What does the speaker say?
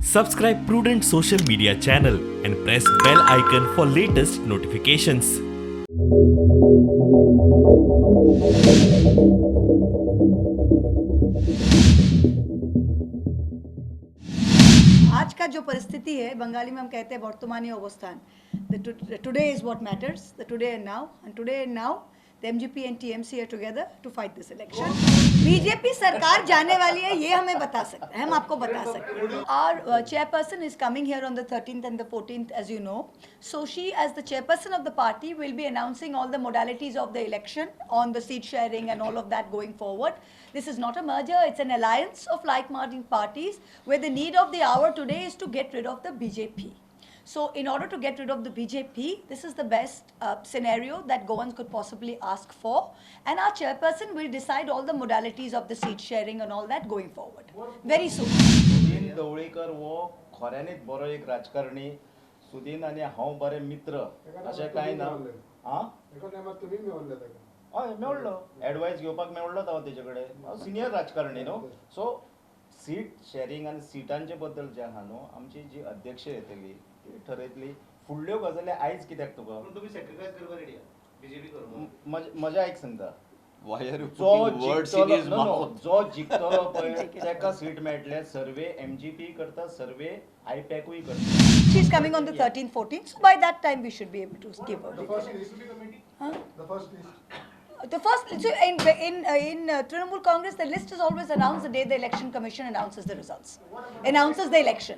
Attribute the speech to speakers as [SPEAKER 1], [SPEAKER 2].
[SPEAKER 1] Subscribe Prudent Social Media channel and press bell icon for latest notifications.
[SPEAKER 2] आज का जो परिस्थिति है बंगाली में हम कहते हैं वर्तमानी अवस्थान. The today is what matters, the today and now the MGP and TMC are together to fight this election. BJP सरकार जाने वाली है ये हमें बता सकते हैं, हम आपको बता सकते हैं. Our chairperson is coming here on the 13th and the 14th, as you know. So she, as the chairperson of the party, will be announcing all the modalities of the election on the seat sharing and all of that going forward. This is not a merger, it's an alliance of like-minded parties where the need of the hour today is to get rid of the BJP. So in order to get rid of the BJP, this is the best scenario that Goans could possibly ask for. And our chairperson will decide all the modalities of the seat sharing and all that going forward. Very soon.
[SPEAKER 3] Sudin Dhavalikar वो खऱ्यांनीच बरो एक राजकारणी. सुदीन आणि हांव बरे मित्र अशें कांय ना. आं हय मेळ्ळो, एडवायस घेवपाक मेळ्ळो हांव तेजे कडेन. सिनियर राजकारणी न्हू. सो सीट शेअरिंग आनी सिटांचे बद्दल जे आहा न्हू, आमची जी अध्यक्ष येतली ती ठरयतली. फुडल्यो गजाली आयज कित्याक तुका
[SPEAKER 4] तुम्ही सॅक्रिफायस करपाक रेडी आहात बीजेपी करून
[SPEAKER 3] मजा एक सांगता.
[SPEAKER 5] Why are you
[SPEAKER 3] जो
[SPEAKER 5] putting words in his
[SPEAKER 3] जिंकतलो
[SPEAKER 5] mouth?
[SPEAKER 3] जो जिंकतलो पळय तेका सीट मेळटले. सर्वे एमजीपी करता, सर्वे आयपॅकूय करता.
[SPEAKER 2] She's coming on the 13th, 14th. So by that time we should be able to give her. The first, so in Trinamool Congress, the list is always announced the day the election commission announces the results, announces the election.